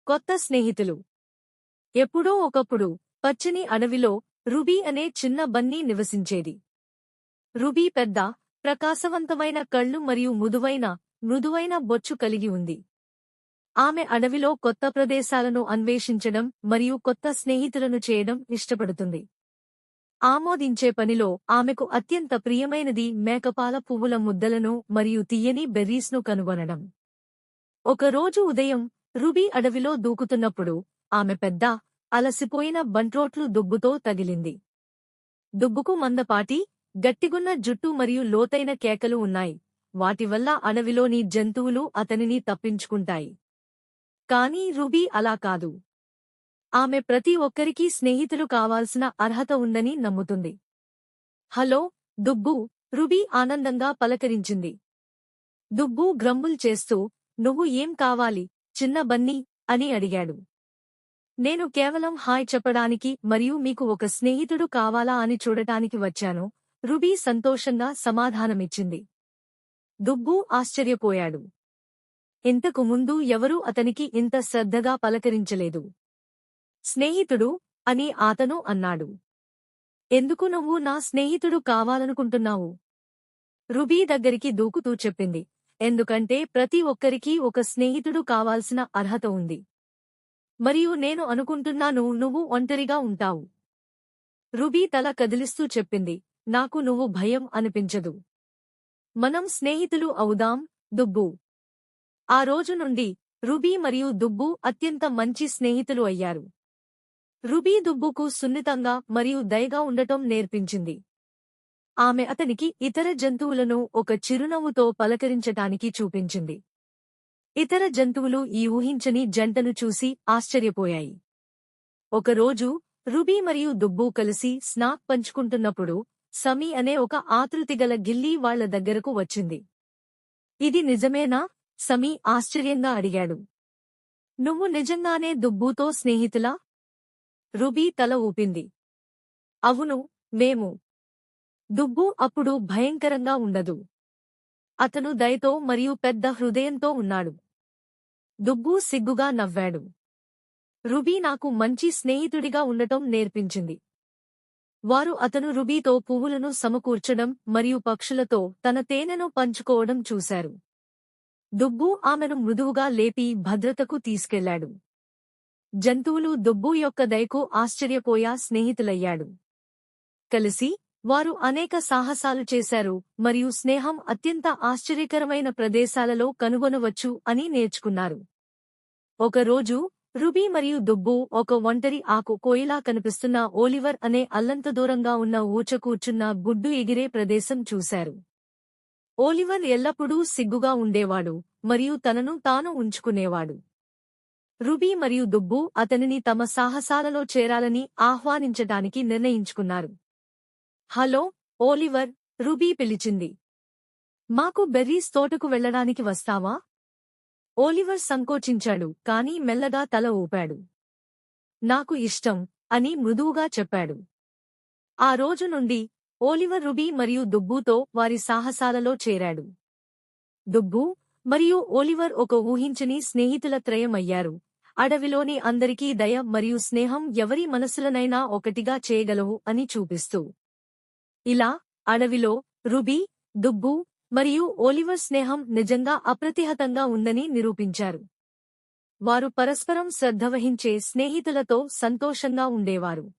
కొత్త స్నేహితులు. ఎప్పుడో ఒకప్పుడు పచ్చని అడవిలో రుబీ అనే చిన్న బన్నీ నివసించేది. రుబీ పెద్ద, ప్రకాశవంతమైన కళ్ళు మరియు మృదువైన బొచ్చు కలిగి ఉంది. ఆమె అడవిలో కొత్త ప్రదేశాలను అన్వేషించడం మరియు కొత్త స్నేహితులను చేయడం ఇష్టపడుతుంది. ఆమోదించే పనిలో ఆమెకు అత్యంత ప్రియమైనది మేకపాల పువ్వుల ముద్దలను మరియు తియ్యని బెర్రీస్ను కనుగొనడం. ఒకరోజు ఉదయం రుబీ అడవిలో దూకుతున్నప్పుడు ఆమె పెద్ద, అలసిపోయిన బంట్రోట్లు దుబ్బుతో తగిలింది. దుబ్బుకు మందపాటి, గట్టిగున్న జుట్టు మరియు లోతైన కేకలు ఉన్నాయి. వాటివల్ల అడవిలోని జంతువులు అతనిని తప్పించుకుంటాయి. కానీ రుబీ అలా కాదు. ఆమె ప్రతి ఒక్కరికీ స్నేహితులు కావాల్సిన అర్హత ఉందని నమ్ముతుంది. హలో, దుబ్బు, రుబీ ఆనందంగా పలకరించింది. దుబ్బు గ్రంబుల్ చేస్తూ, నువ్వు ఏం కావాలి, చిన్న బన్నీ? అని అడిగాడు. నేను కేవలం హాయ్ చెప్పడానికి మరియు మీకు ఒక స్నేహితుడు కావాలా అని చూడటానికి వచ్చాను, రుబీ సంతోషంగా సమాధానమిచ్చింది. దుబ్బు ఆశ్చర్యపోయాడు. ఇంతకు ముందు ఎవరూ అతనికి ఇంత శ్రద్ధగా పలకరించలేదు. స్నేహితుడు అని అతను అన్నాడు. ఎందుకు నువ్వు నా స్నేహితుడు కావాలనుకుంటున్నావు? రుబీ దగ్గరికి దూకుతూ చెప్పింది. ఎందుకంటే ప్రతి ఒక్కరికీ ఒక స్నేహితుడు కావాల్సిన అర్హత ఉంది. మరియు నేను అనుకుంటున్నాను నువ్వు ఒంటరిగా ఉంటావు. రుబీ తల కదిలిస్తూ చెప్పింది. నాకు నువ్వు భయం అనిపించదు. మనం స్నేహితులు అవుదాం, దుబ్బు. ఆ రోజు నుండి రుబీ మరియు దుబ్బు అత్యంత మంచి స్నేహితులు అయ్యారు. రుబీ దుబ్బుకు సున్నితంగా మరియు దయగా ఉండటం నేర్పించింది. ఆమె అతనికి ఇతర జంతువులను ఒక చిరునవ్వుతో పలకరించటానికి చూపించింది. ఇతర జంతువులు ఈ ఊహించని జంటను చూసి ఆశ్చర్యపోయాయి. ఒకరోజు రుబీ మరియు దుబ్బు కలిసి స్నాక్ పంచుకుంటున్నప్పుడు సమీ అనే ఒక ఆతృతిగల గిల్లీ వాళ్ల దగ్గరకు వచ్చింది. ఇది నిజమేనా? సమీ ఆశ్చర్యంగా అడిగాడు. నువ్వు నిజంగానే దుబ్బుతో స్నేహితులా? రుబీ తల ఊపింది. అవును, మేము. దుబ్బు అప్పుడు భయంకరంగా ఉండదు. అతను దయతో మరియు పెద్ద హృదయంతో ఉన్నాడు. దుబ్బు సిగ్గుగా నవ్వాడు. రుబీ నాకు మంచి స్నేహితుడిగా ఉండటం నేర్పించింది. అతను రుబీతో పువ్వులను సమకూర్చడం మరియు పక్షులతో తన తేనెను పంచుకోవడం చూశారు. దుబ్బు ఆమెను మృదువుగా లేపి భద్రతకు తీసుకెళ్లాడు. జంతువులు దుబ్బు యొక్క దయకు ఆశ్చర్యపోయా స్నేహితులయ్యాడు. కలిసి వారు అనేక సాహసాలు చేశారు మరియు స్నేహం అత్యంత ఆశ్చర్యకరమైన ప్రదేశాలలో కనుగొనవచ్చు అని నేర్చుకున్నారు. ఒకరోజు రుబీ మరియు దుబ్బు ఒక ఒంటరి ఆకు కోయిలా కనిపిస్తున్న ఓలివర్ అనే అల్లంత దూరంగా ఉన్న ఊచ కూర్చున్న గుడ్డు ఎగిరే ప్రదేశం చూశారు. ఓలివర్ ఎల్లప్పుడూ సిగ్గుగా ఉండేవాడు మరియు తనను తాను ఉంచుకునేవాడు. రుబీ మరియు దుబ్బు అతనిని తమ సాహసాలలో చేరాలని ఆహ్వానించటానికి నిర్ణయించుకున్నారు. హలో, ఓలివర్, రుబీ పిలిచింది. మాకు బెర్రీస్ తోటకు వెళ్లడానికి వస్తావా? ఓలివర్ సంకోచించాడు కాని మెల్లగా తల ఊపాడు. నాకు ఇష్టం అని మృదువుగా చెప్పాడు. ఆ రోజు నుండి ఓలివర్ రుబీ మరియు దుబ్బుతో వారి సాహసాలలో చేరాడు. దుబ్బు మరియు ఓలివర్ ఒక ఊహించని స్నేహితుల త్రయం అయ్యారు. అడవిలోని అందరికీ దయ మరియు స్నేహం ఎవరి మనసులనైనా ఒకటిగా చేయగలవు అని చూపిస్తూ. ఇలా అడవిలో రుబీ, దుబ్బు మరియు ఓలివర్ స్నేహం నిజంగా అప్రతిహతంగా ఉందని నిరూపించారు. వారు పరస్పరం శ్రద్ధ వహించే స్నేహితులతో సంతోషంగా ఉండేవారు.